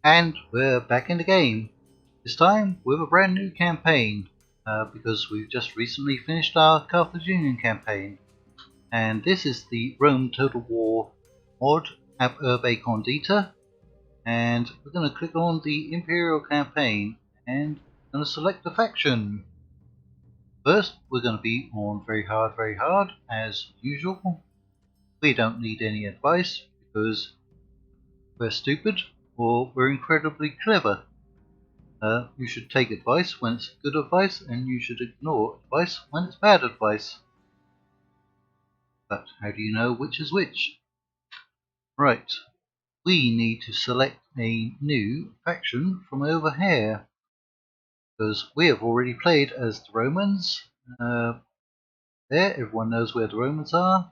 And we're back in the game, this time with a brand new campaign, because we've just recently finished our Carthaginian campaign. And this is the Rome Total War mod, Ep Urbe Condita. And we're going to click on the Imperial campaign and going to select a faction. First, we're going to be on very hard, as usual. We don't need any advice because we're stupid or we're incredibly clever. You should take advice when it's good advice, and you should ignore advice when it's bad advice. But how do you know which is which? Right, we need to select a new faction from over here, because we have already played as the Romans. There, everyone knows where the Romans are.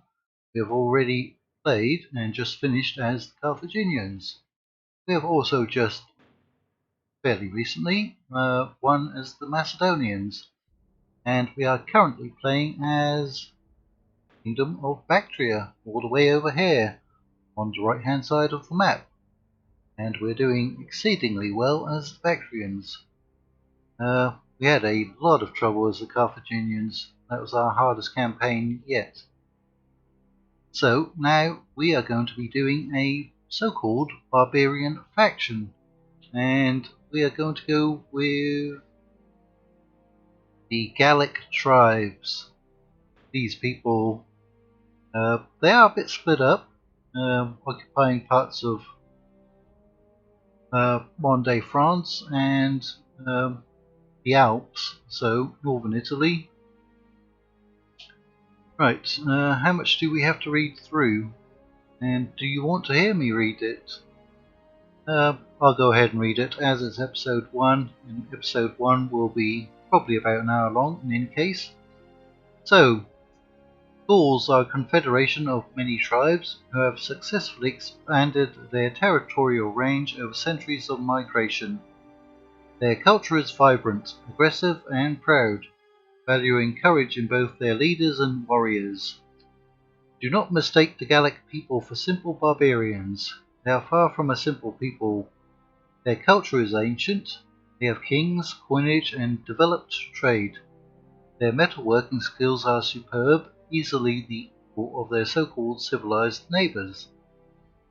We have already played and just finished as the Carthaginians. We have also just fairly recently won as the Macedonians, and we are currently playing as Kingdom of Bactria, all the way over here on the right hand side of the map, and we're doing exceedingly well as the Bactrians. We had a lot of trouble as the Carthaginians. That was our hardest campaign yet. So now we are going to be doing a so-called barbarian faction, and we are going to go with the Gallic Tribes. These people, they are a bit split up, occupying parts of modern day France and the Alps, so northern Italy. Right, how much do we have to read through? And do you want to hear me read it? I'll go ahead and read it, as it's episode 1, and episode 1 will be probably about an hour long in any case. So, Gauls are a confederation of many tribes who have successfully expanded their territorial range over centuries of migration. Their culture is vibrant, aggressive, and proud, valuing courage in both their leaders and warriors. Do not mistake the Gallic people for simple barbarians. They are far from a simple people. Their culture is ancient. They have kings, coinage, and developed trade. Their metalworking skills are superb, easily the equal of their so-called civilized neighbors.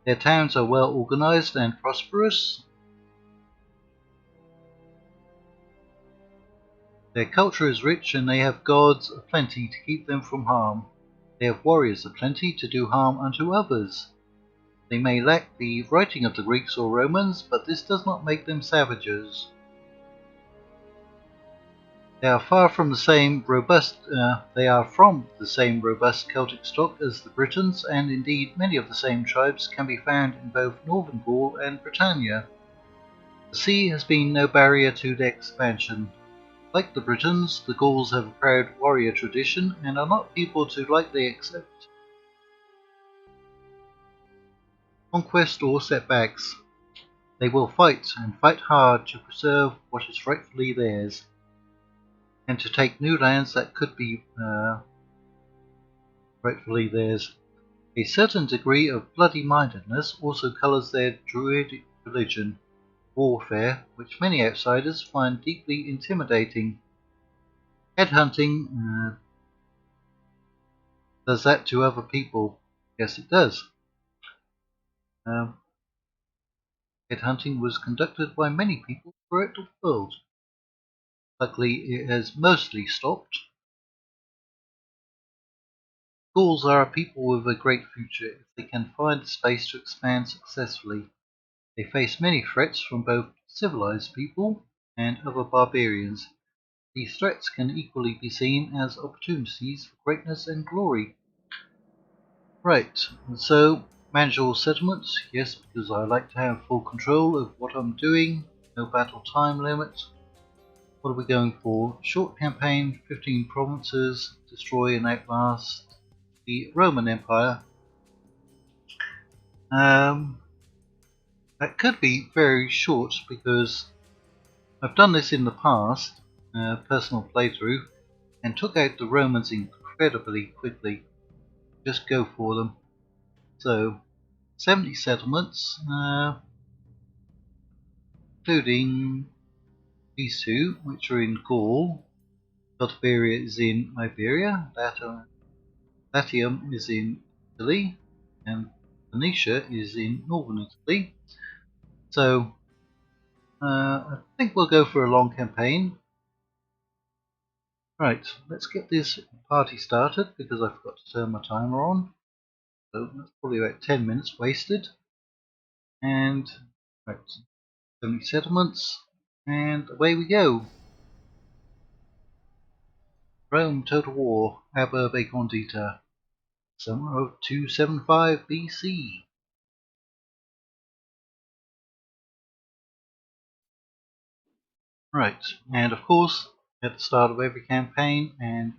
Their towns are well organized and prosperous. Their culture is rich, and they have gods aplenty to keep them from harm. They have warriors aplenty to do harm unto others. They may lack the writing of the Greeks or Romans, but this does not make them savages. They are from the same robust Celtic stock as the Britons, and indeed many of the same tribes can be found in both northern Gaul and Britannia. The sea has been no barrier to their expansion. Like the Britons, the Gauls have a proud warrior tradition and are not people to lightly accept conquest or setbacks. They will fight, and fight hard, to preserve what is rightfully theirs, and to take new lands that could be rightfully theirs. A certain degree of bloody-mindedness also colours their druidic religion, warfare, which many outsiders find deeply intimidating. Headhunting does that to other people. Yes, it does. Headhunting was conducted by many people throughout the world. Luckily, it has mostly stopped. Gauls are a people with a great future if they can find the space to expand successfully. They face many threats from both civilized people and other barbarians. These threats can equally be seen as opportunities for greatness and glory. Right, so manage all settlements, yes, because I like to have full control of what I'm doing. No battle time limit. What are we going for? Short campaign, 15 provinces, destroy and outlast the Roman Empire. That could be very short because I've done this in the past, personal playthrough, and took out the Romans incredibly quickly. Just go for them. So, 70 settlements. including these two, which are in Gaul. Celtiberia is in Iberia, Latium is in Italy, and Venetia is in northern Italy. So I think we'll go for a long campaign. Right, let's get this party started because I forgot to turn my timer on. So that's probably about 10 minutes wasted. And right, 70 settlements, and away we go. Rome, Total War, Urbe Condita, summer of 275 BC. Right, and of course, at the start of every campaign and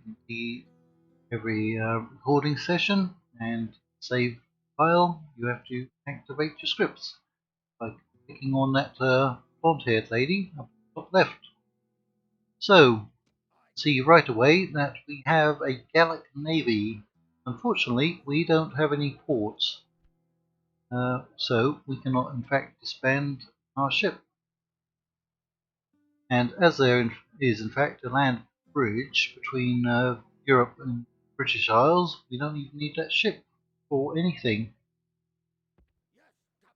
every recording session and save file, you have to activate your scripts by clicking on that blonde-haired lady up the top left. So, see right away that we have a Gallic navy. Unfortunately, we don't have any ports, so we cannot in fact disband our ship. And as there is in fact a land bridge between Europe and British Isles, we don't even need that ship for anything.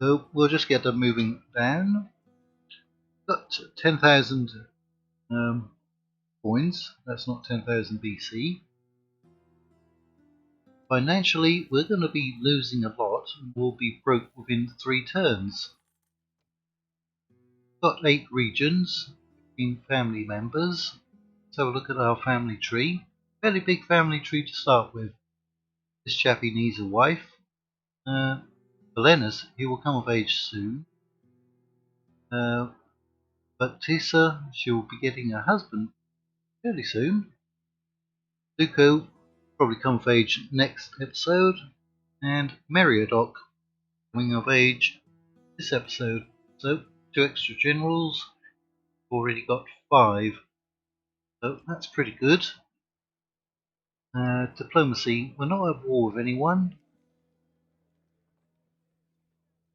So we'll just get them moving down. Got 10,000 coins, that's not 10,000 BC. Financially, we're going to be losing a lot and we'll be broke within 3 turns. Got 8 regions between family members. Let's have a look at our family tree. Fairly big family tree to start with. This chappie needs a wife. Valenus, he will come of age soon. But Tissa, she will be getting a husband fairly soon. Luco probably come of age next episode. And Meriadoc coming of age this episode. So 2 extra generals. Already got 5. So that's pretty good. Diplomacy, we're not at war with anyone.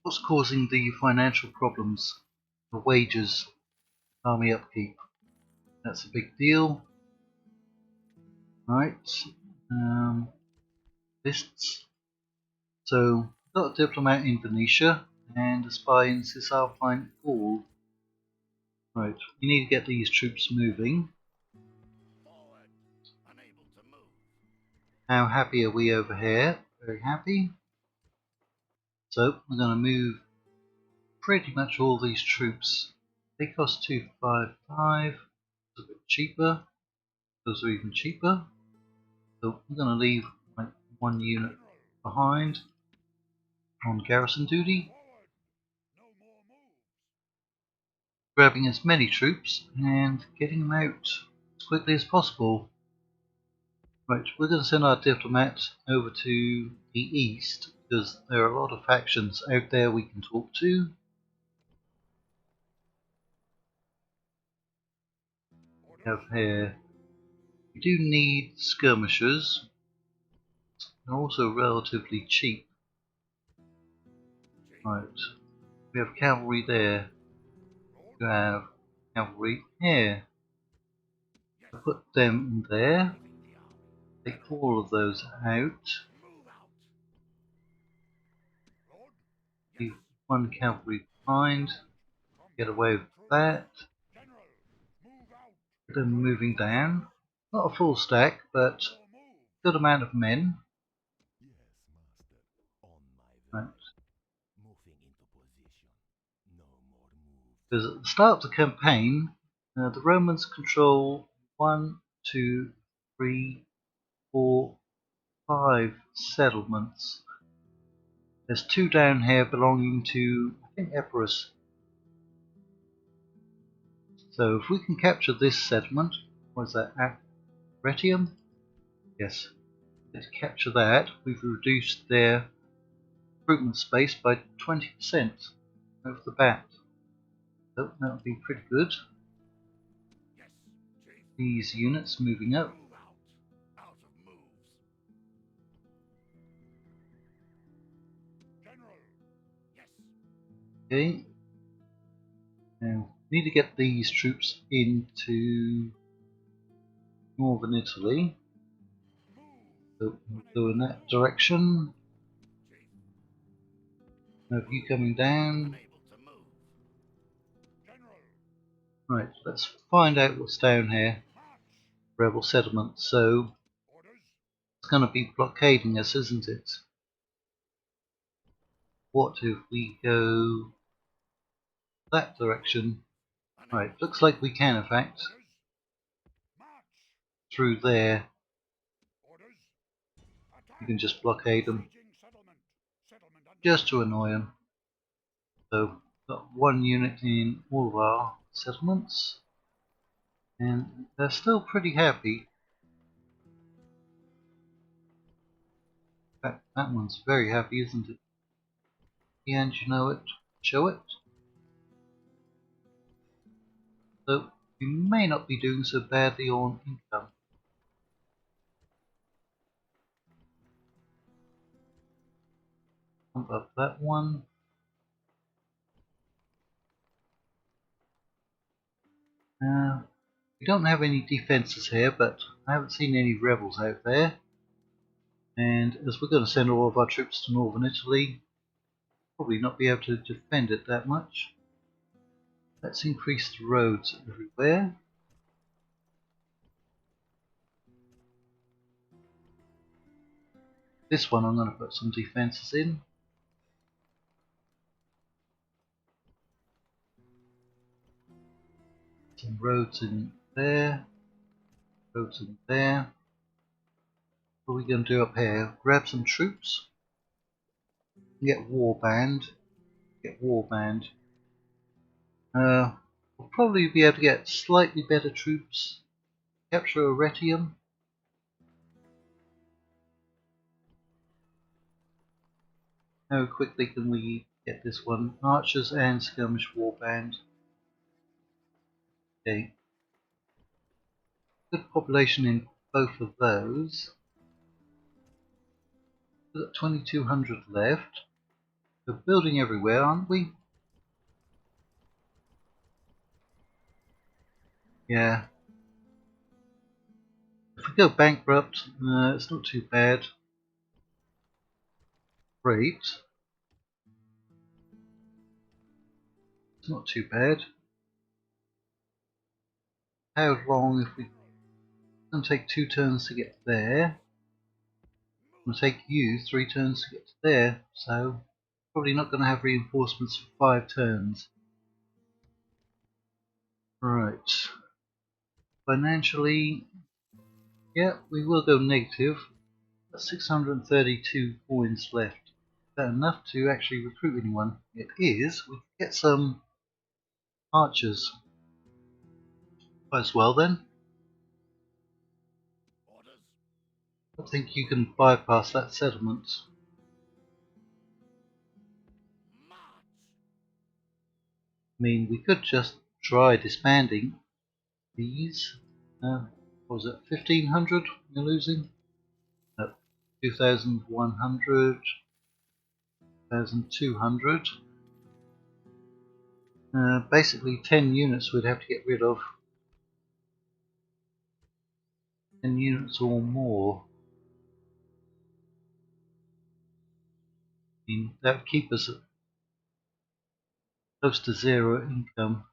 What's causing the financial problems? The wages, army upkeep. That's a big deal. Right. Lists. So, we've got a diplomat in Venetia and a spy in Cisalpine Gaul. Right, we need to get these troops moving. How happy are we over here? Very happy. So, we're going to move pretty much all these troops. They cost 255. It's a bit cheaper. Those are even cheaper. So we're going to leave like 1 unit behind on garrison duty. Grabbing as many troops and getting them out as quickly as possible. Right, we're going to send our diplomat over to the east because there are a lot of factions out there we can talk to. We have here, we do need skirmishers. They're also relatively cheap. Right, we have cavalry there. We have cavalry here. I put them in there. Take all of those out. Leave 1 cavalry behind. Get away with that. Get them moving down. Not a full stack, but a good amount of men. Right. Because at the start of the campaign, the Romans control 1, 2, 3, 4, 5 settlements. There's 2 down here belonging to, I think, Epirus. So if we can capture this settlement, what is that, Retium? Yes. Let's capture that. We've reduced their recruitment space by 20% over the bat. So that would be pretty good. These units moving up. Okay. Now, we need to get these troops into northern Italy. So we'll go in that direction. Have you coming down? Right, let's find out what's down here. Rebel settlement. So it's going to be blockading us, isn't it? What if we go that direction? Right, looks like we can, in fact, through there. You can just blockade them, just to annoy them. So, got one unit in all of our settlements, and they're still pretty happy. In fact, that one's very happy, isn't it? And you know it, show it. So, we may not be doing so badly on income. Pump up that one. We don't have any defences here, but I haven't seen any rebels out there. And as we're going to send all of our troops to northern Italy, probably not be able to defend it that much. Let's increase the roads everywhere. This one I'm going to put some defences in. Some roads in there. Roads in there. What are we going to do up here? Grab some troops. Get warband. Get warband. We'll probably be able to get slightly better troops. Capture Arretium. How quickly can we get this one? Archers and skirmish warband. Okay. Good population in both of those. We've got 2,200 left. We're building everywhere, aren't we? Yeah. If we go bankrupt, it's not too bad. Great. It's not too bad. How long if we... It's going to take 2 turns to get there. It's going to take you 3 turns to get to there. So, probably not going to have reinforcements for 5 turns. Right. Financially, yeah, we will go negative. 632 coins left. Is that enough to actually recruit anyone? It is. We can get some archers as well then. I think you can bypass that settlement. I mean, we could just try disbanding these. What was it, 1,500 you're losing? No, 2,100, 1,200. Basically 10 units we'd have to get rid of. 10 units or more. I mean, that would keep us at close to 0 income.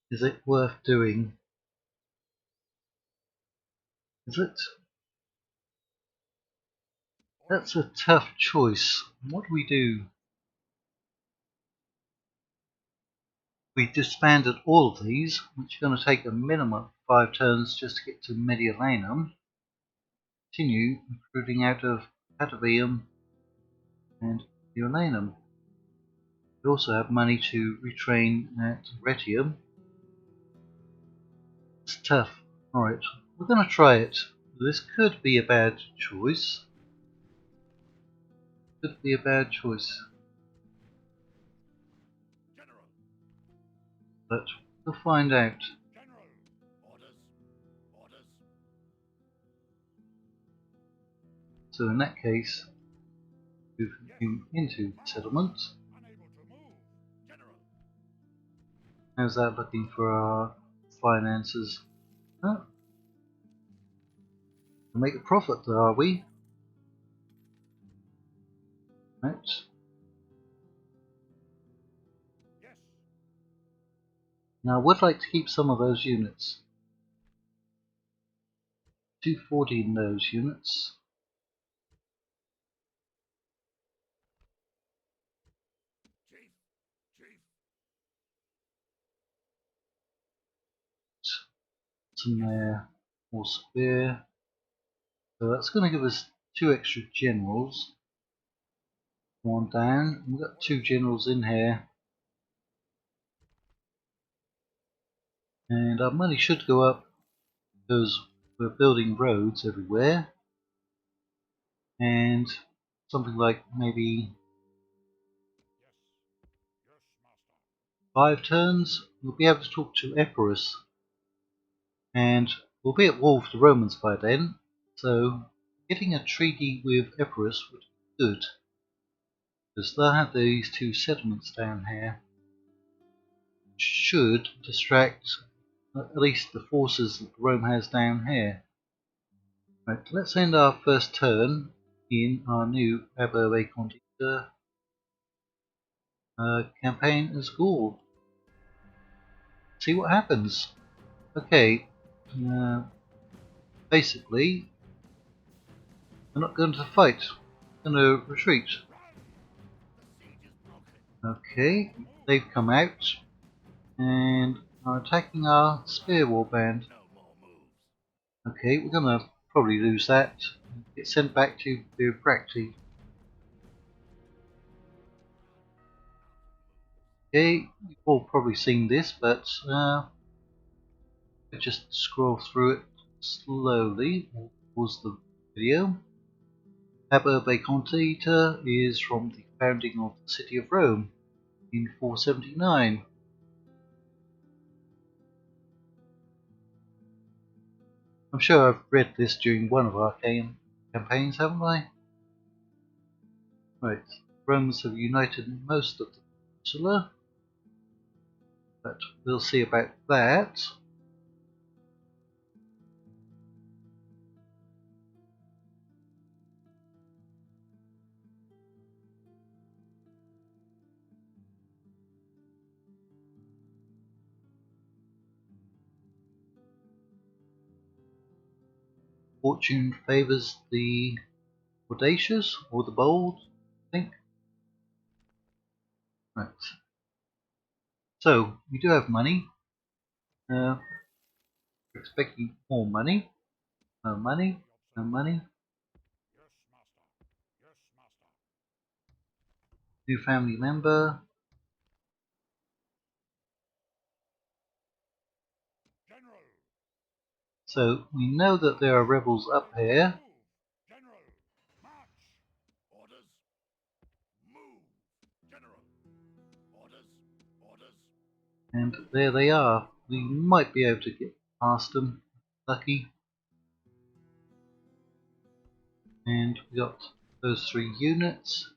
Is it worth doing? Is it? That's a tough choice. What do we do? We disbanded all of these, which is going to take a minimum of 5 turns just to get to Mediolanum. Continue recruiting out of Patavium and Mediolanum. We also have money to retrain at Retium. It's tough. Alright, we're going to try it. This could be a bad choice. Could be a bad choice. But we'll find out. So in that case, move him into settlement. How's that looking for our finances? Huh? We'll make a profit, are we? Right. Now I would like to keep some of those units. 240 in those units. Some there, more spear. So that's going to give us 2 extra generals. One down. We've got 2 generals in here. And our money should go up because we're building roads everywhere. And something like maybe 5 turns, we'll be able to talk to Epirus. And we'll be at war with the Romans by then. So getting a treaty with Epirus would be good. Because they'll have these 2 settlements down here. Should distract at least the forces that Rome has down here. Right, let's end our first turn in our new Urbe Condita campaign as Gaul. See what happens. Okay, basically, we're not going to fight, we're going to retreat. Okay, they've come out and are attacking our spear warband. Okay, we're going to probably lose that. Get sent back to Bureaucracy. Okay, you've all probably seen this, but just scroll through it slowly. We'll pause the video. Urbe Condita is from the founding of the city of Rome in 479. I'm sure I've read this during one of our campaigns, haven't I? Right, Romans have united most of the peninsula, but we'll see about that. Fortune favours the audacious or the bold, I think. Right. So we do have money. We're expecting more money. No money. No money. New family member. So we know that there are rebels up here. And there they are. We might be able to get past them. Lucky. And we got those 3 units.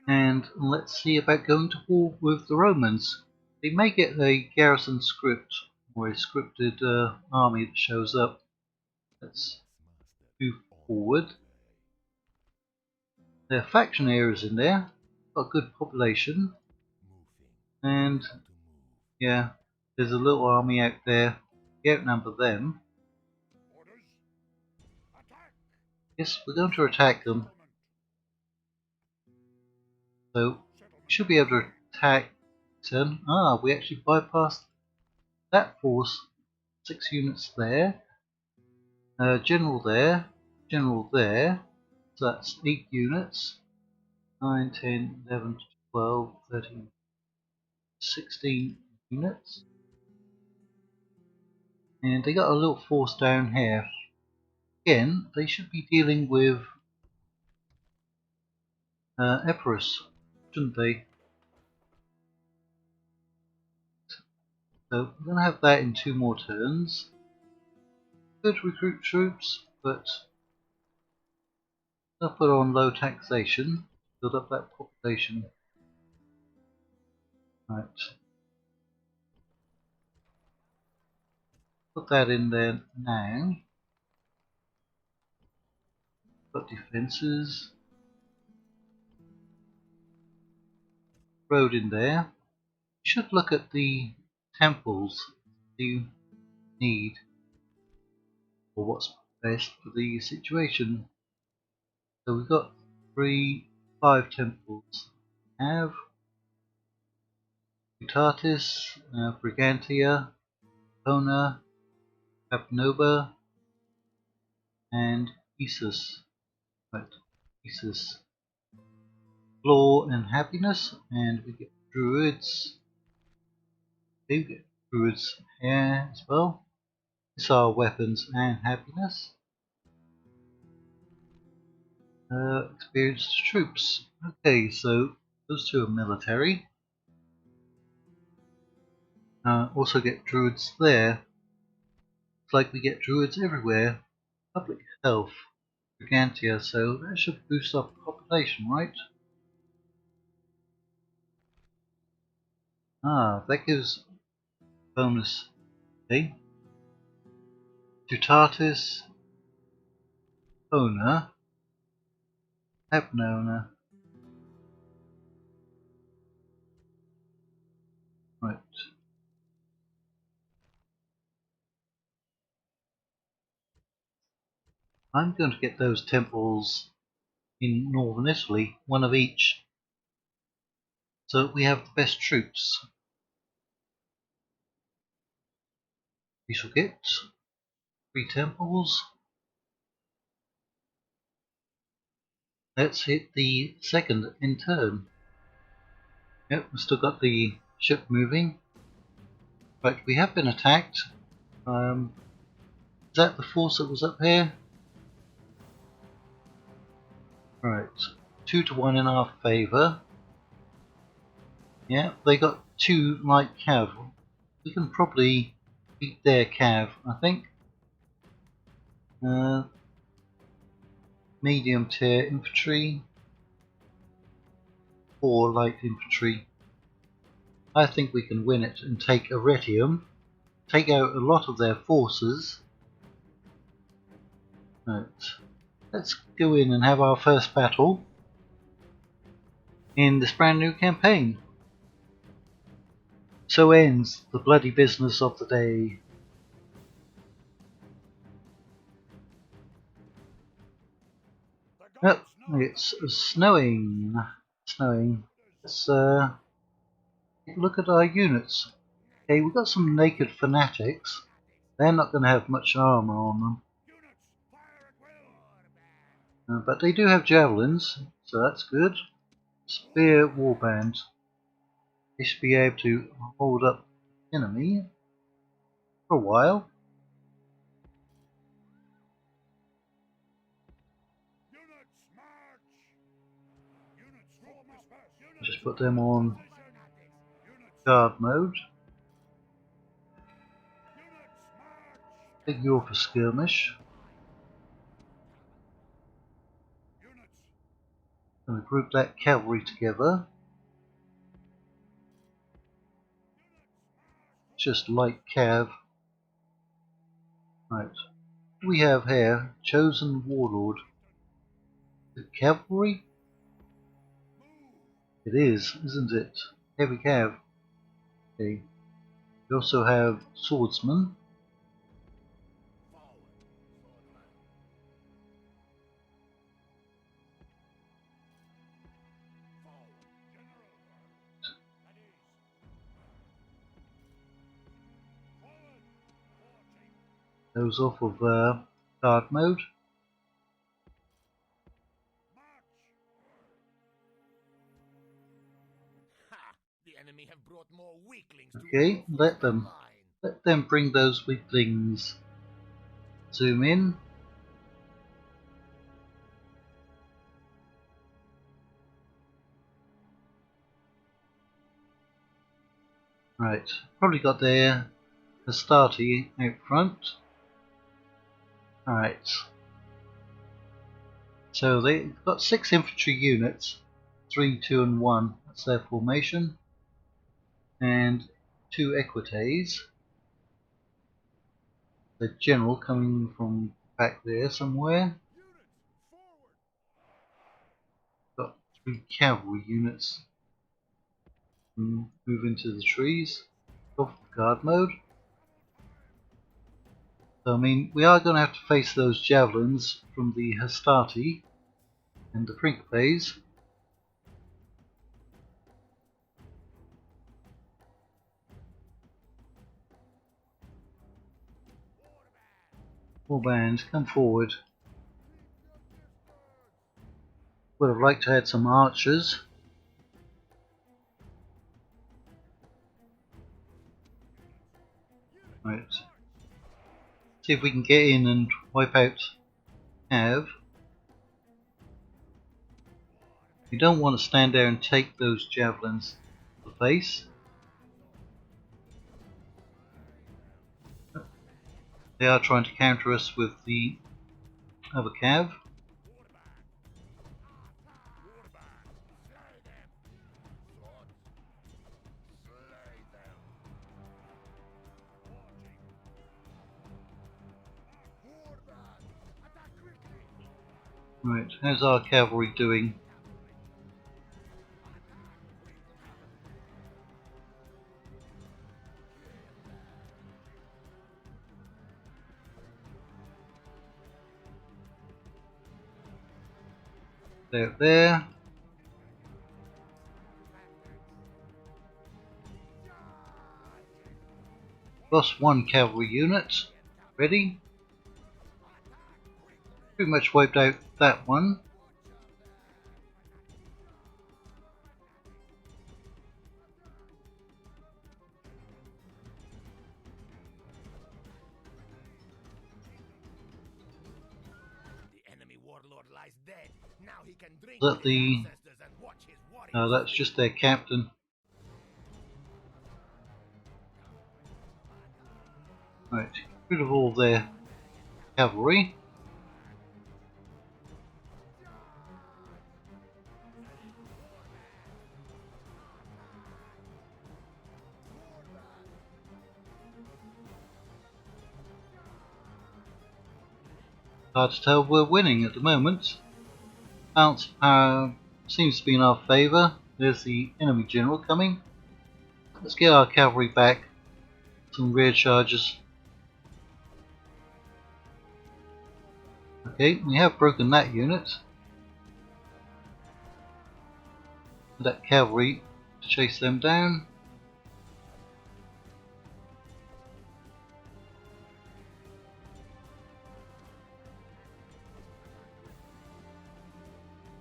And let's see about going to war with the Romans. They may get a garrison script or a scripted army that shows up. Let's move forward. There are faction areas in there. Got a good population. And yeah, there's a little army out there. We outnumber them. Yes, we're going to attack them. So we should be able to attack. We actually bypassed that force. 6 units there. General there. General there. So that's 8 units. 9, 10, 11, 12, 13, 16 units. And they got a little force down here. Again, they should be dealing with Epirus, shouldn't they? So we're going to have that in 2 more turns. Good recruit troops, but I'll put on low taxation, build up that population. Right. Put that in there now. Got defences. Road in there. You should look at the temples you need or what's best for the situation. So we've got 5 temples. Have Mutatis, Brigantia, Kona, Abnoba, and Isis. Right, Isis. Law and happiness, and we get druids. We get druids here as well. These are weapons and happiness. Experienced troops. Okay, so those 2 are military. Also get druids there. It's like we get druids everywhere. Public health, Brigantia, so that should boost up population, right? That gives bonus. Okay. Tutatis, Ona, Abnona. Right. I'm going to get those temples in northern Italy, 1 of each, so we have the best troops. We shall get 3 temples. Let's hit the second in turn. Yep, we've still got the ship moving. Right, we have been attacked. Is that the force that was up here? Right, 2 to 1 in our favour. Yeah, they got 2 light cav. We can probably beat their cav, I think. Medium tier infantry, 4 light infantry. I think we can win it and take Arretium, take out a lot of their forces. Right. Let's go in and have our first battle in this brand new campaign. So ends the bloody business of the day. Oh, it's snowing. Let's take a look at our units. Okay, we've got some naked fanatics. They're not going to have much armor on them. But they do have javelins, so that's good. Spear warband. They should be able to hold up the enemy for a while. Just put them on guard mode. Take you off a skirmish. And group that cavalry together. Just light cav. Right. We have here chosen warlord. The cavalry? It is, isn't it? Heavy cav. Okay. We also have swordsmen. Those off of guard mode. Okay, let them bring those weaklings. Zoom in. Right, probably got their Astarte out front. Alright. So they've got 6 infantry units, 3, 2 and 1. That's their formation. and 2 equites. The general coming from back there somewhere. Got 3 cavalry units. Move into the trees. Off guard mode. So, I mean, we are going to have to face those javelins from the Hastati and the Principes. All bands, come forward. Would have liked to have had some archers. Right. See if we can get in and wipe out Cav. You don't want to stand there and take those javelins to the face. They are trying to counter us with the other Cav. Right, how's our cavalry doing? They're there. Lost 1 cavalry unit. Ready? Pretty much wiped out that one. That the that's just their captain. Right, get rid of all their cavalry. Hard to tell, we're winning at the moment. Balance power seems to be in our favour. There's the enemy general coming. Let's get our cavalry back. Some rear charges. Okay, we have broken that unit. That cavalry to chase them down.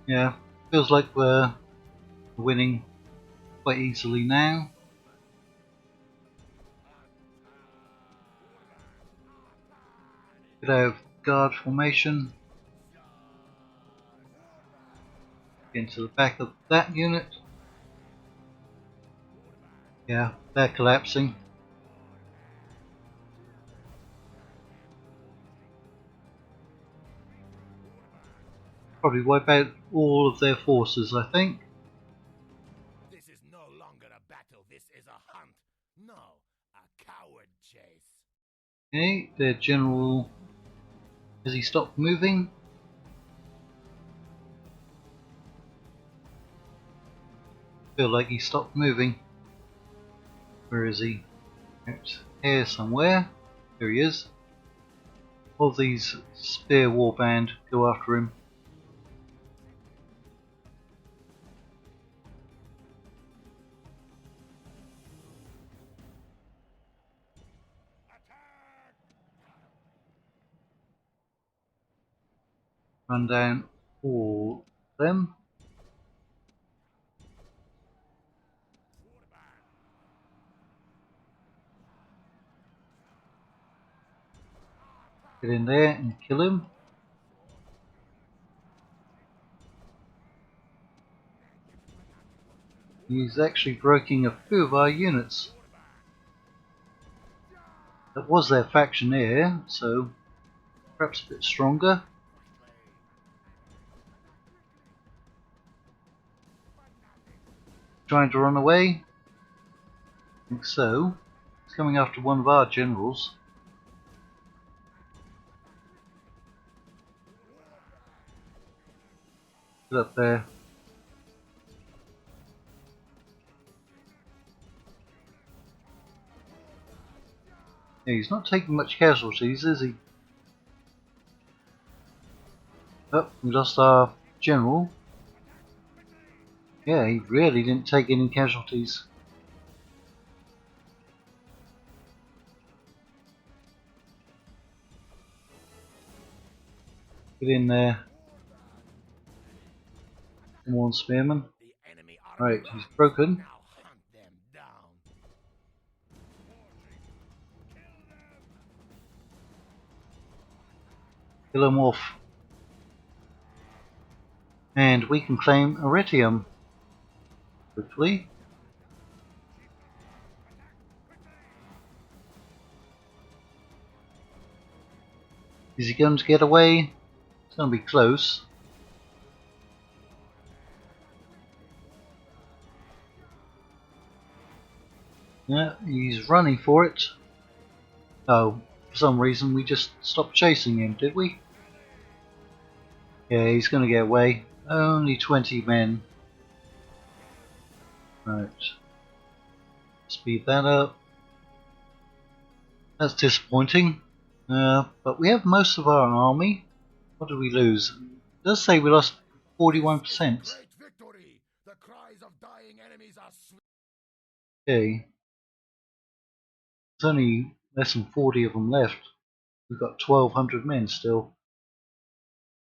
Yeah, feels like we're winning quite easily now. Get out of guard formation. Get into the back of that unit. Yeah, they're collapsing. Probably wipe out all of their forces, I think. This is no longer a battle, this is a hunt. No, a coward chase. Okay, their general, has he stopped moving? Feel like he stopped moving. Where is he? Out here somewhere. There he is. All these spear warband go after him. Run down all of them. Get in there and kill him. He's actually breaking a few of our units. That was their faction here, so perhaps a bit stronger. Trying to run away. I think so. It's coming after one of our generals. Get up there. Yeah, he's not taking much casualties, is he? Oh, we lost our general. Yeah, he really didn't take any casualties. Get in there. Come on, spearman. Right, he's broken. Now hunt them down. Kill him off. And we can claim Arretium. Hopefully. Is he going to get away? It's going to be close. Yeah, he's running for it. Oh, for some reason we just stopped chasing him, did we? Yeah, he's going to get away. Only 20 men. Right. Speed that up. That's disappointing. But we have most of our army. What did we lose? It does say we lost 41%. Great victory! The cries of dying enemies are sweet. Okay. There's only less than 40 of them left. We've got 1,200 men still.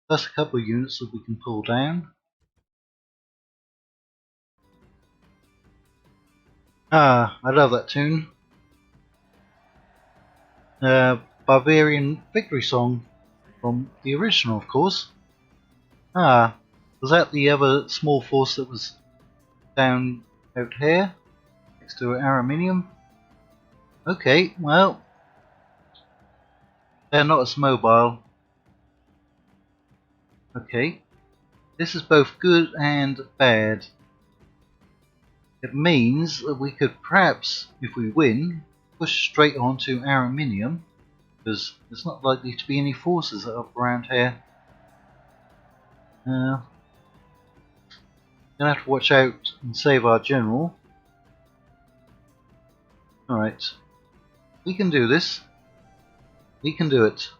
Plus a couple of units that we can pull down. Ah, I love that tune. Barbarian Victory Song from the original, of course. Ah, was that the other small force that was down out here next to Araminium? Okay, well, they're not as mobile. Okay, this is both good and bad. It means that we could perhaps, if we win, push straight on to Araminium, because there's not likely to be any forces up around here. Gonna have to watch out and save our general. Alright, we can do this. We can do it.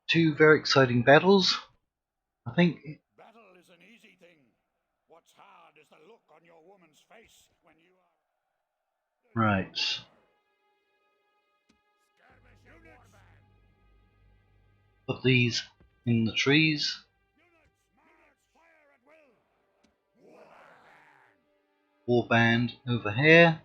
Two very exciting battles. I think. Battle is an easy thing. What's hard is the look on your woman's face when you are. Right. Skirmish units. Put these in the trees. Units, fire at will. Warband over here.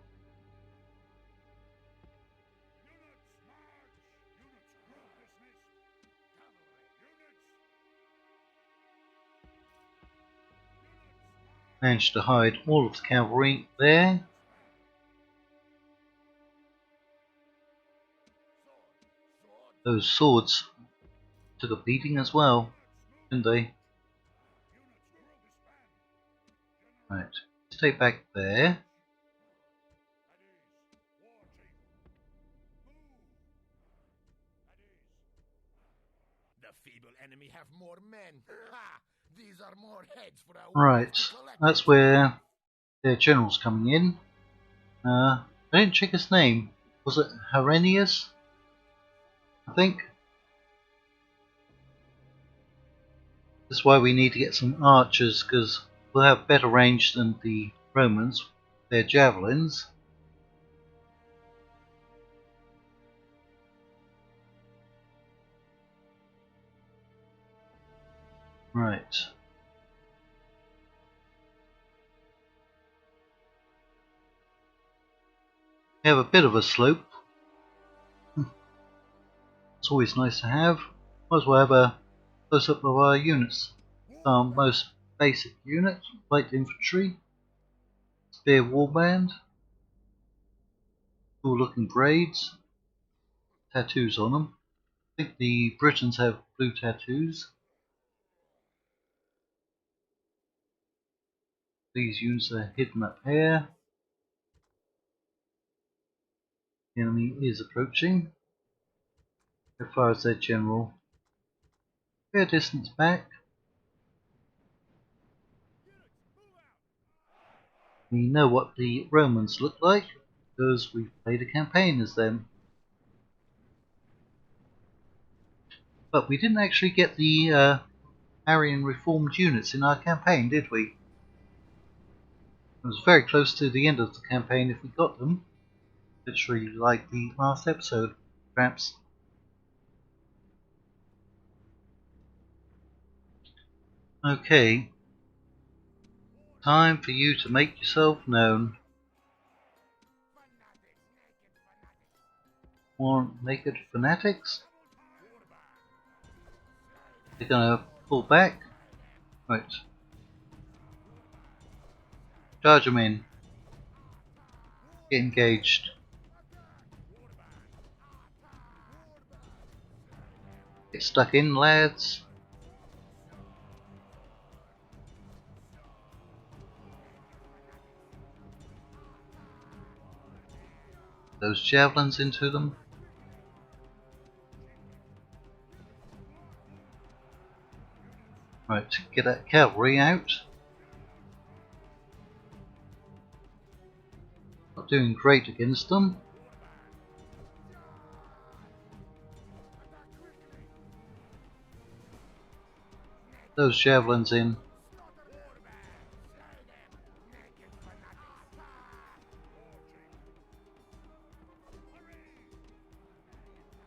Managed to hide all of the cavalry there. Those swords took a beating as well, didn't they? Right, stay back there. The feeble enemy have more men. Ha! These are more heads for our Right, that's where their general's coming in. I didn't check his name. Was it Herenius? I think. That's why we need to get some archers, because we'll have better range than the Romans. Their javelins. Right. We have a bit of a slope. It's always nice to have. Might as well have a close up of our units. Our most basic unit, light infantry, spear warband, cool looking braids, tattoos on them. I think the Britons have blue tattoos. These units are hidden up here. The enemy is approaching. How far is their general? Fair distance back. We know what the Romans look like because we've played a campaign as them. But we didn't actually get the Arian Reformed units in our campaign, did we? It was very close to the end of the campaign if we got them. Literally like the last episode, perhaps. Okay. Time for you to make yourself known. More naked fanatics? They're gonna pull back. Right. Charge them in. Get engaged. Get stuck in, lads. Those javelins into them. Right, get that cavalry out. Not doing great against them. Those javelins in.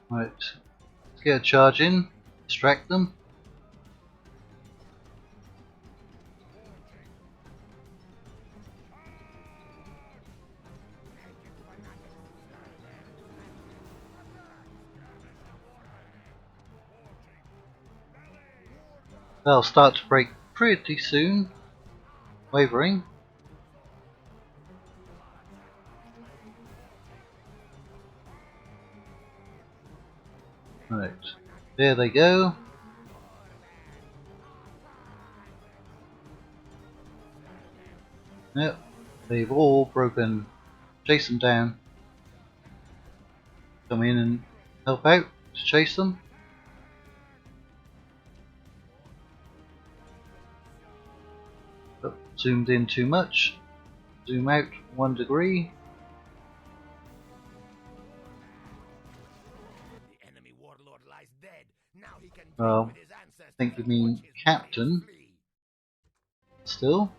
Right, let's get a charge in. Distract them. They'll start to break pretty soon. Wavering. Right, there they go. Yep, they've all broken. Chase them down. Come in and help out to chase them. But zoomed in too much. Zoom out 1 degree. The enemy warlord lies dead. Now he can I with his ancestors think you and mean watch his captain. warriors flee. Still.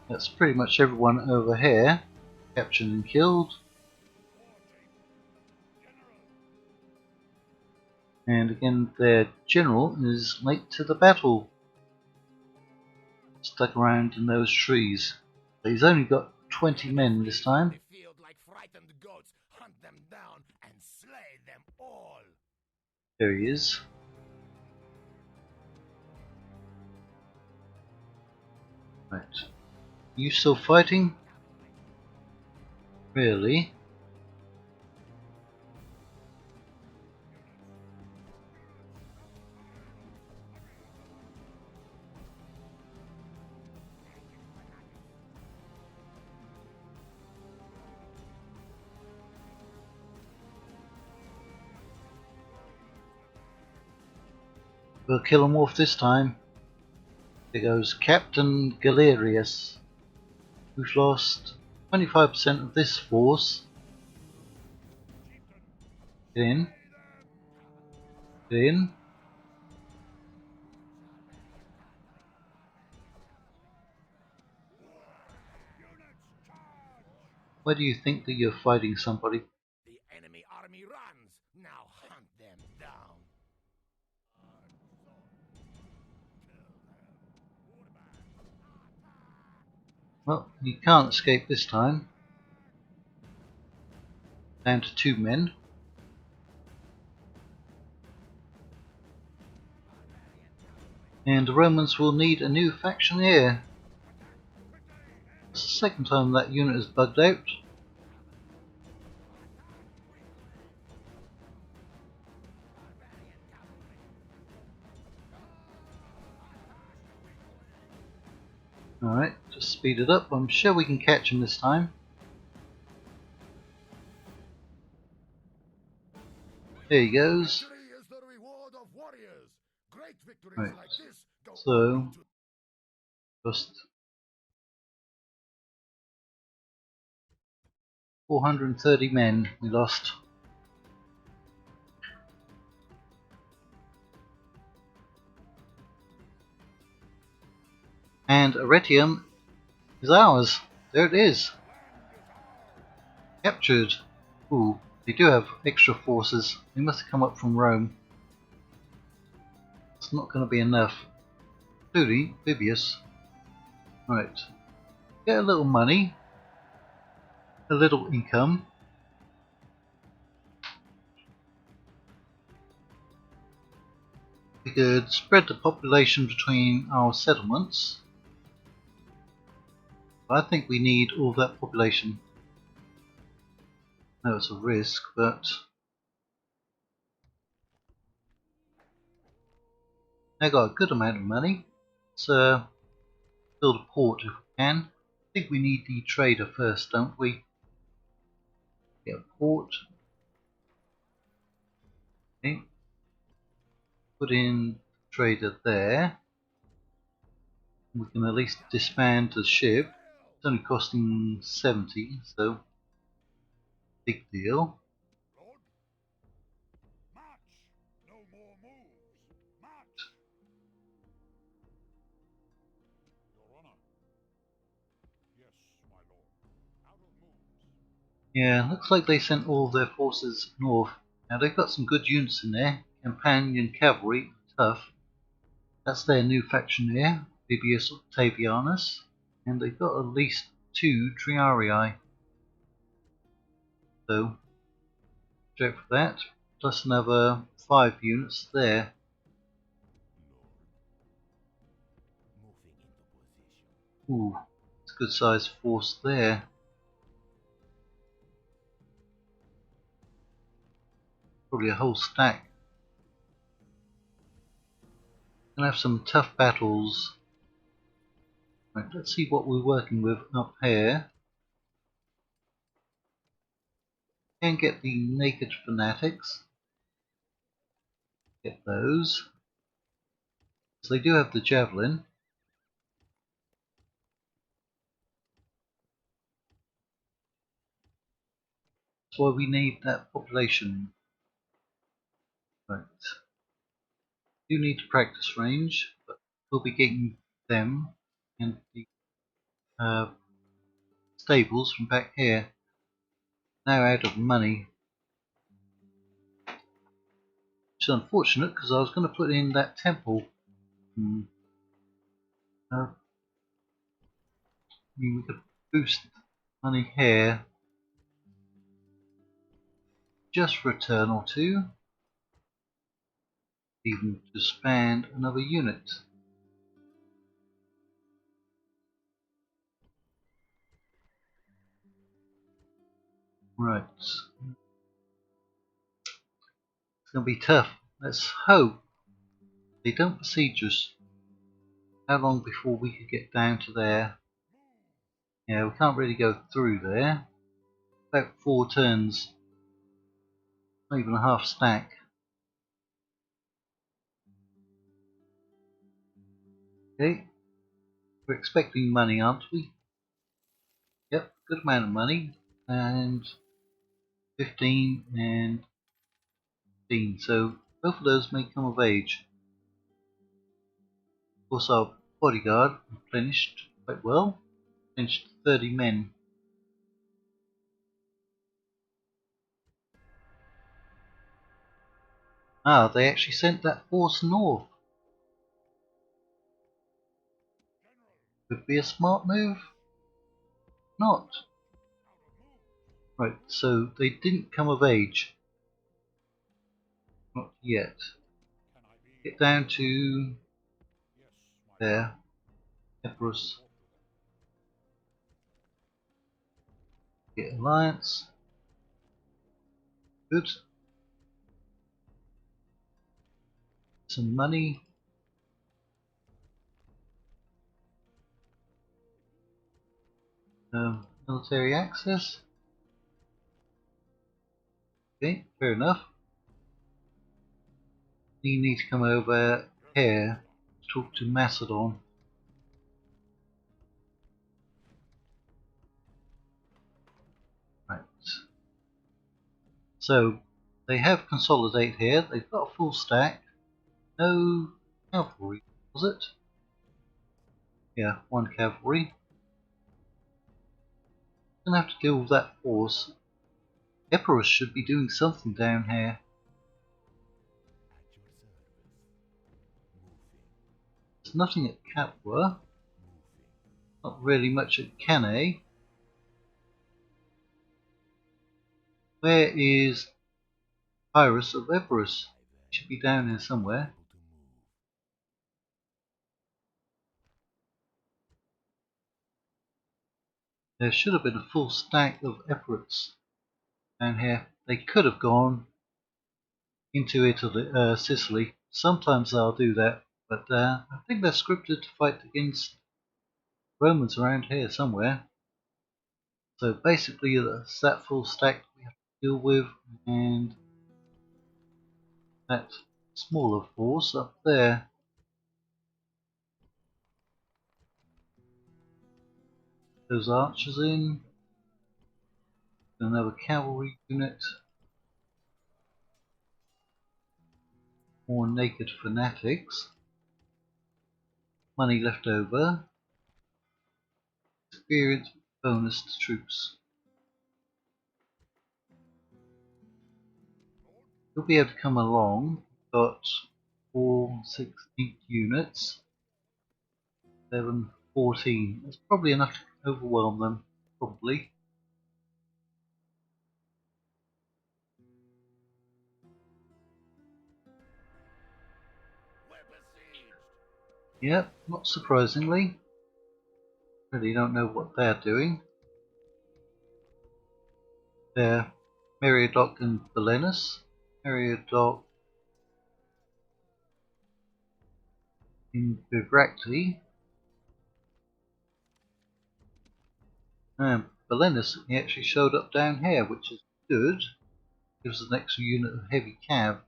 That's pretty much everyone over here. Captured and killed. And again, their general is late to the battle. Stuck around in those trees. But he's only got 20 men this time. The field like frightened goats, hunt them down and slay them all. There he is. Right. You still fighting? Really? We'll kill him off this time. There goes Captain Galerius. We've lost 25% of this force. Get in. Get in. Where do you think that you're fighting somebody? The enemy army runs. Now hunt them down. Well, you can't escape this time. Down to 2 men. And the Romans will need a new faction here. It's the second time that unit is bugged out. Alright, just speed it up. I'm sure we can catch him this time. There he goes. Victory is the reward of warriors. Great victories Right, like this go so only to just 430 men we lost. And Arretium is ours. There it is. Captured. Ooh, they do have extra forces. They must have come up from Rome. It's not going to be enough. Including Vibius. Right. Get a little money. A little income. We could spread the population between our settlements. I think we need all that population. I know it's a risk, but I got a good amount of money. Let's build a port if we can. I think we need the trader first, don't we? Get a port. Okay. Put in trader there. We can at least disband the ship. It's only costing 70, so big deal. Lord. March. No more moves. March. Your honor. Yes, my lord. Out of moves. Yeah, looks like they sent all their forces north. Now they've got some good units in there. Companion cavalry, tough. That's their new faction here, Bibius Octavianus. And they've got at least 2 Triarii. So, check for that. Plus another 5 units there. Lord. Moving into position. Ooh, it's a good sized force there. Probably a whole stack. Gonna have some tough battles. Right, let's see what we're working with up here. Can get the naked fanatics. Get those. So they do have the javelin. That's why we need that population. Right. Do need to practice range, but we'll be getting them and the stables from back here. Now out of money. Which is unfortunate because I was going to put in that temple. I mean, we could boost money here just for a turn or two. Even to expand another unit. Right. It's going to be tough. Let's hope they don't besiege us. How long before we could get down to there? Yeah, we can't really go through there. About 4 turns. Not even a half stack. Okay. We're expecting money, aren't we? Yep, good amount of money. And 15 and 15. So both of those may come of age. Of course, our bodyguard replenished quite well. Replenished 30 men. Ah, they actually sent that force north. Could be a smart move. Not. Right, so they didn't come of age. Not yet. Get down to there. Epirus. Get alliance. Good. Some money. Military access. Okay, fair enough. You need to come over here to talk to Macedon. Right. So they have consolidate here. They've got a full stack. No cavalry, was it? Yeah, one cavalry. Gonna have to deal with that force. Epirus should be doing something down here. There's nothing at Capua. Not really much at Cannae. Where is Pyrrhus of Epirus? He should be down here somewhere. There should have been a full stack of Epirus down here. They could have gone into Italy, Sicily. Sometimes they'll do that, but I think they're scripted to fight against Romans around here somewhere. So basically that's that full stack we have to deal with, and that smaller force up there. Those archers in. Another cavalry unit. More naked fanatics. Money left over. Experience bonus to troops. You'll be able to come along. Got 4, 6, 8 units. 7, 14. That's probably enough to overwhelm them. Probably. Yep, not surprisingly. Really don't know what they're doing. They're Meriadoc and Belenus. Meriadoc in Bivracti. And Belenus he actually showed up down here, which is good. Gives us an extra unit of heavy cav.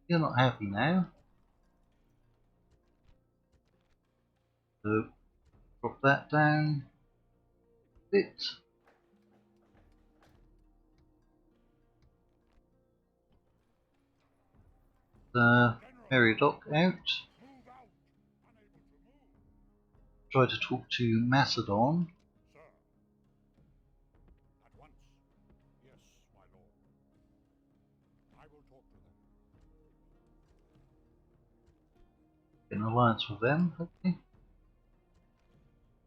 You're not happy now. So drop that down a bit. Meriadoc out. Try to talk to Macedon. Sir. At once. Yes, my lord. I will talk to them. Get an alliance with them, hopefully.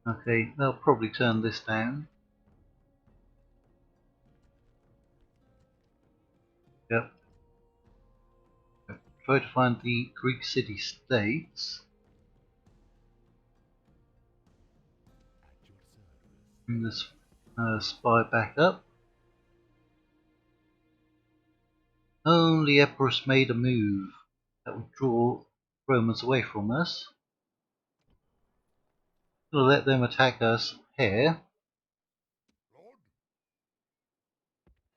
Okay, they'll probably turn this down. Yep. Try to find the Greek city-states. Bring this spy back up. Only Epirus made a move that would draw Romans away from us. Gonna let them attack us here. Lord?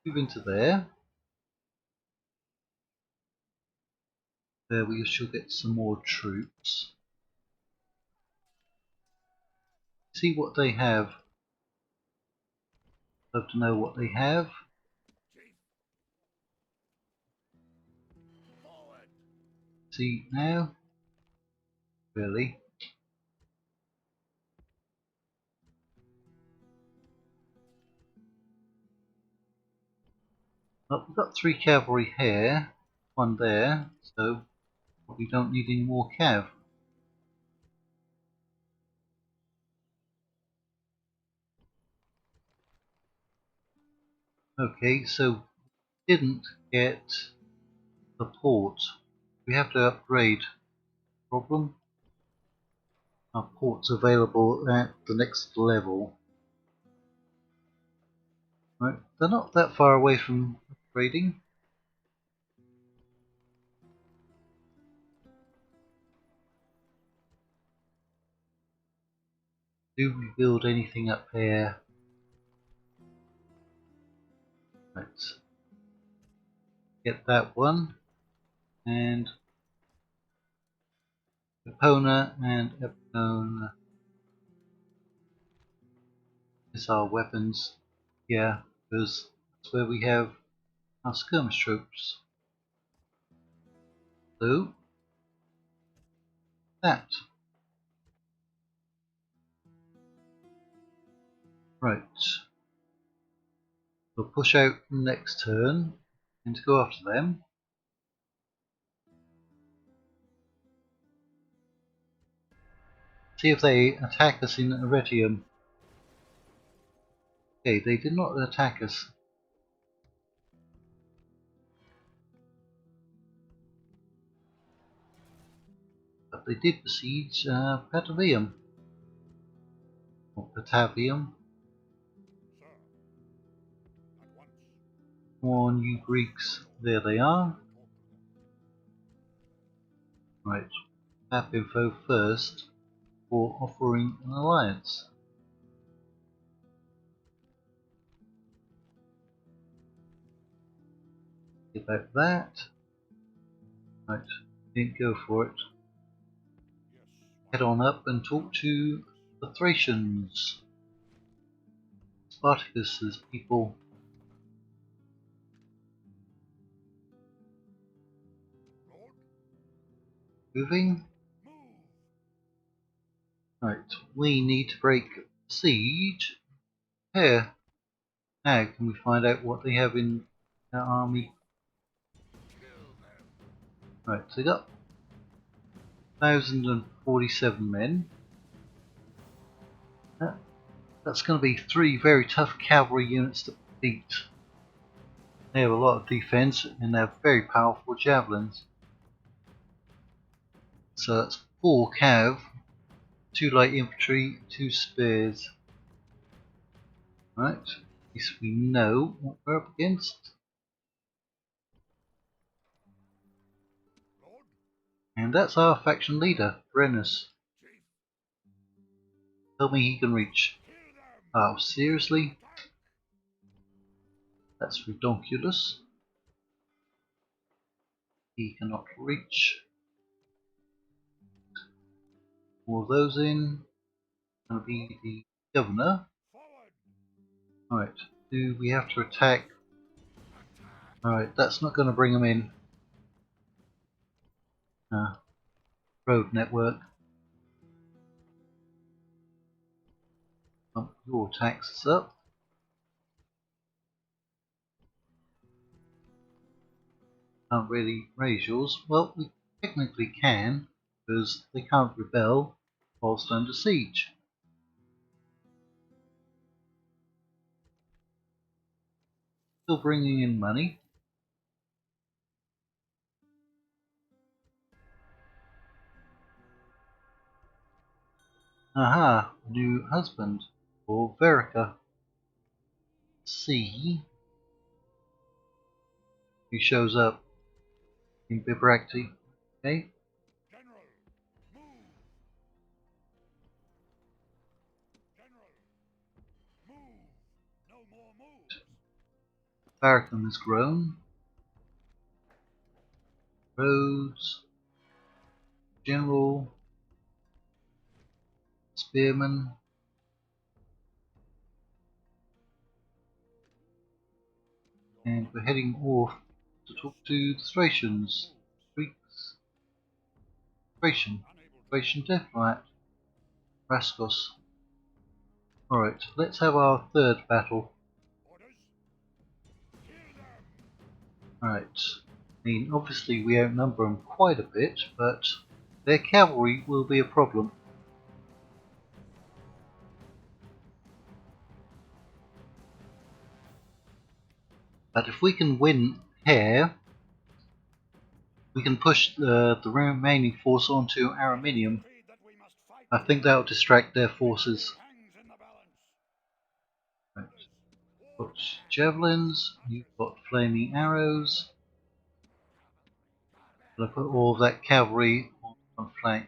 Move into there. There we shall get some more troops. See what they have. Love to know what they have. Chief. Forward. See now. Really. Well, we've got 3 cavalry here, 1 there, so we don't need any more cav. Okay, so we didn't get the port. We have to upgrade. Problem? Our port's available at the next level. Right, they're not that far away from upgrading. Do we build anything up here? Let's get that one. And Epona and Epona is our weapons. Yeah, because that's where we have our skirmish troops. So, that. Right. We'll push out next turn and to go after them. See if they attack us in Arretium. Okay, they did not attack us. But they did besiege Patavium. Or Patavium. Come on, you Greeks. There they are. Right. Map info first for offering an alliance. About that. Right. Didn't go for it. Head on up and talk to the Thracians. Spartacus's people. Moving. Right, we need to break siege. Here. Now, can we find out what they have in their army? Right, so they got 1,047 men. That's going to be 3 very tough cavalry units to beat. They have a lot of defense and they have very powerful javelins. So that's 4 cav, 2 light infantry, 2 spears. Right, at least we know what we're up against. And that's our faction leader, Brennus. Tell me he can reach. Oh, seriously? That's redonkulous. He cannot reach. More of those in. Going to be the governor. Right, do we have to attack? Alright, that's not going to bring him in. Road network. Bump your taxes up. Can't really raise yours. Well, we technically can, because they can't rebel whilst under siege. Still bringing in money. Aha, new husband for Verica. C. He shows up in Bibracti. Okay. Barrackham has grown. Roads. General. Spearman. And we're heading off to talk to the Thracians. Greeks. Thracian Deathlight. Raskos. Alright, let's have our third battle. Alright. I mean, obviously we outnumber them quite a bit, but their cavalry will be a problem. But if we can win here, we can push the remaining force onto Araminium. I think that will distract their forces. Right. Got javelins, you've got flaming arrows. I'm going to put all of that cavalry on one flank.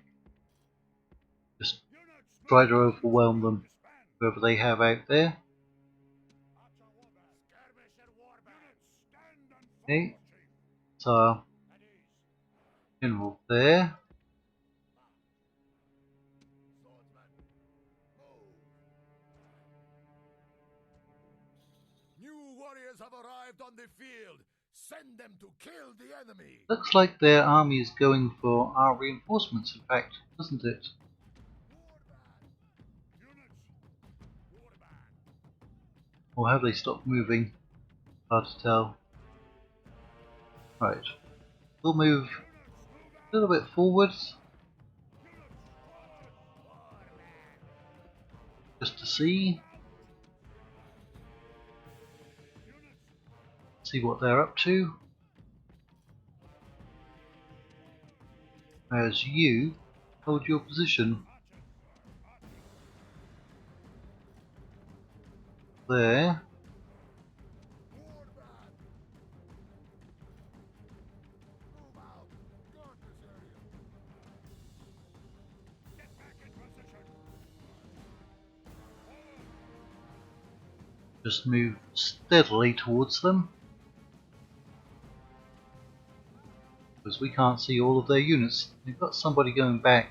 Just try to overwhelm them, whoever they have out there. Okay, so our general there. New warriors have arrived on the field. Send them to kill the enemy. Looks like their army is going for our reinforcements, in fact, doesn't it? Or have they stopped moving? Hard to tell. Right, we'll move a little bit forwards just to see what they're up to. As you hold your position there. Just move steadily towards them, because we can't see all of their units. They've got somebody going back.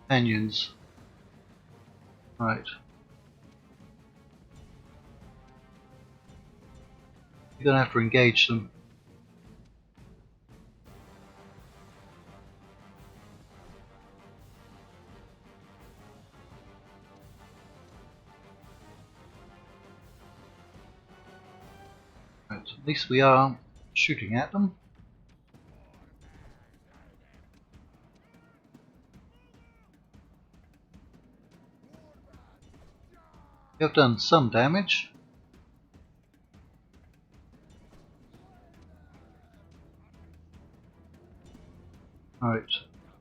Canyons. Right. You're going to have to engage them. Right. At least we are shooting at them. We have done some damage. Alright,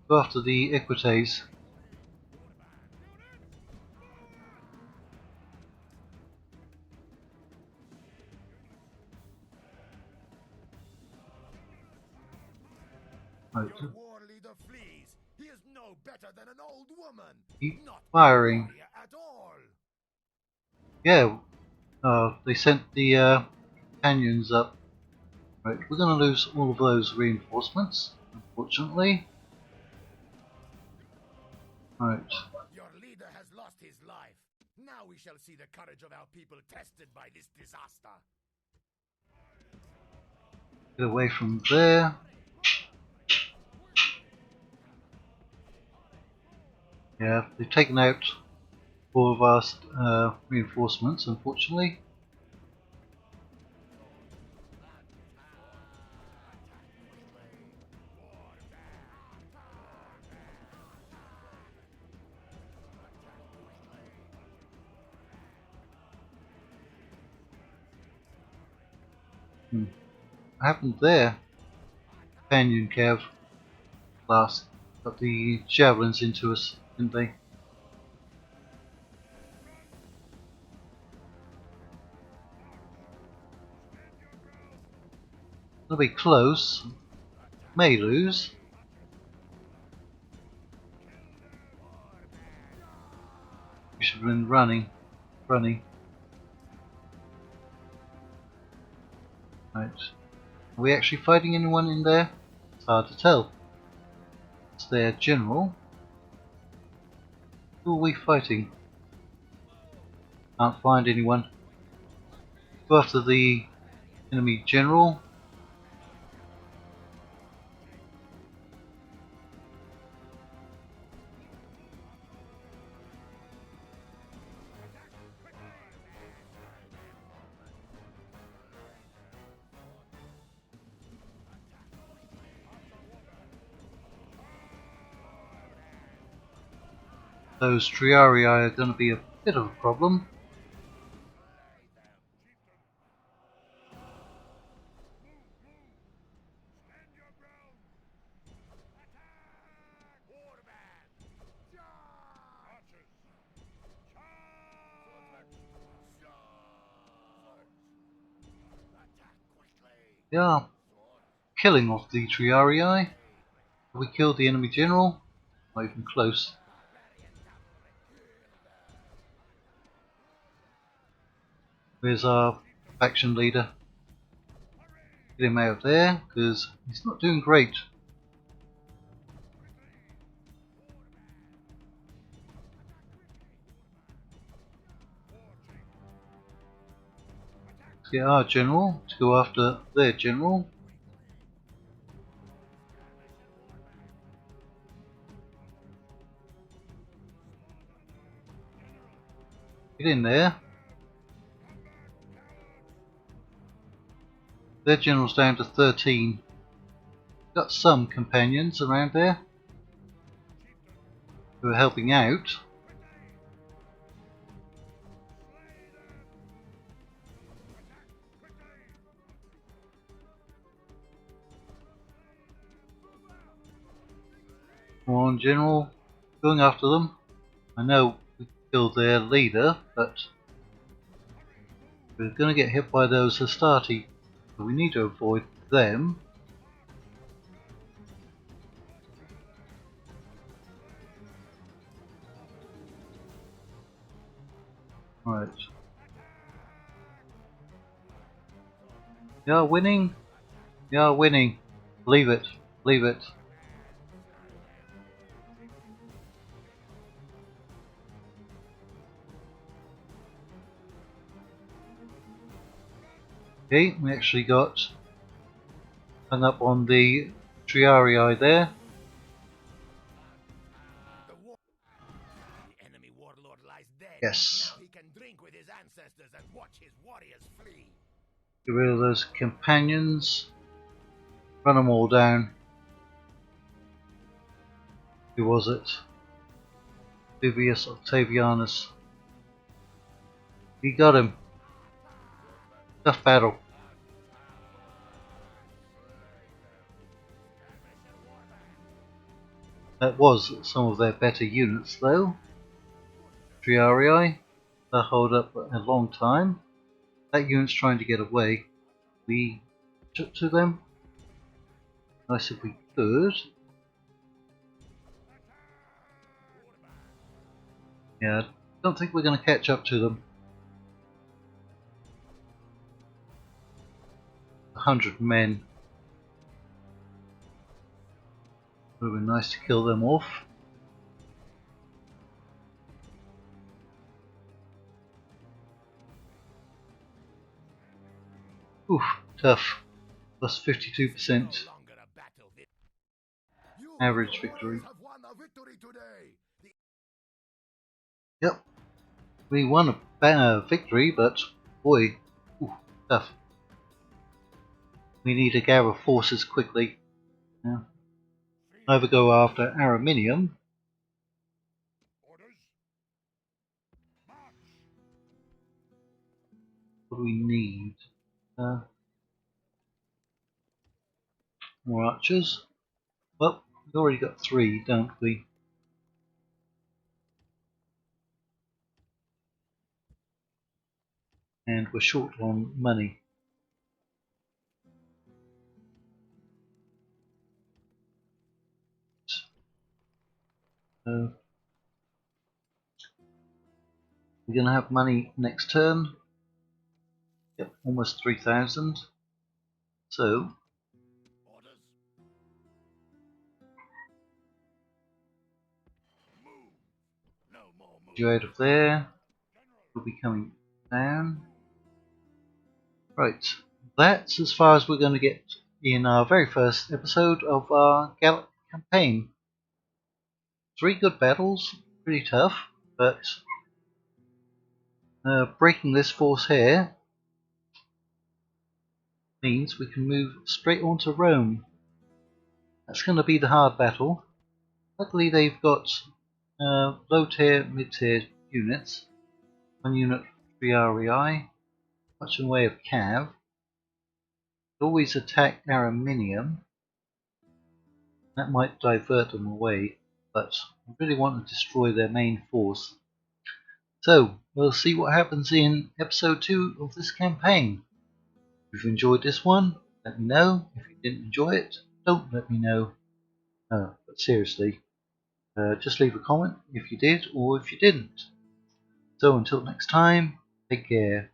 go after the equites. Right. Your war leader flees. He is no better than an old woman. Keep Not firing. warrior at all. Yeah, they sent the canyons up. Right, we're going to lose all of those reinforcements, unfortunately. Right. Your leader has lost his life. Now we shall see the courage of our people tested by this disaster. Get away from there. Yeah, they've taken out all of our reinforcements, unfortunately. What happened there? Canyon Cav last got the javelins into us, didn't they? They'll be close. May lose. We should have been running. Right. Are we actually fighting anyone in there? It's hard to tell. It's their general. Who are we fighting? Can't find anyone. Go after the enemy general. Those Triarii are going to be a bit of a problem. Yeah, killing off the Triarii. Have we killed the enemy general? Not even close. Where's our faction leader? Get him out of there, because he's not doing great. Let's get our general to go after their general. Get in there. Their general's down to 13. Got some companions around there who are helping out. Come on, general, going after them. I know we killed their leader, but we're going to get hit by those Hastati, so we need to avoid them. Right. We are winning. We are winning. Believe it. Believe it. Okay, we actually got hung up on the Triarii there. The enemy warlord lies dead. Yes. Now he can drink with his ancestors and watch his warriors flee. Get rid of those companions. Run them all down. Who was it? Vivius Octavianus. We got him. Tough battle. That was some of their better units though. Triarii. They'll hold up a long time. That unit's trying to get away. We took to them. Nice if we could. Yeah, I don't think we're going to catch up to them. 100 men. Would have been nice to kill them off. Oof, tough. Plus 52% average victory. Yep, we won a victory, but boy, ooh, tough. We need to gather forces quickly. Yeah. Either go after Araminium. What do we need? More archers. Well, we've already got 3, don't we? And we're short on money. So we're going to have money next turn. Yep, almost 3,000. So you out of there. We'll be coming down. Right, that's as far as we're going to get in our very first episode of our Gallic campaign. 3 good battles, pretty tough, but breaking this force here means we can move straight on to Rome. That's going to be the hard battle. Luckily they've got low tier, mid tier units. 1 unit for Triarii, much in the way of Cav. Always attack Araminium. That might divert them away, but I really want to destroy their main force. So, we'll see what happens in episode 2 of this campaign. If you've enjoyed this one, let me know. If you didn't enjoy it, don't let me know. But seriously, just leave a comment if you did or if you didn't. So until next time, take care.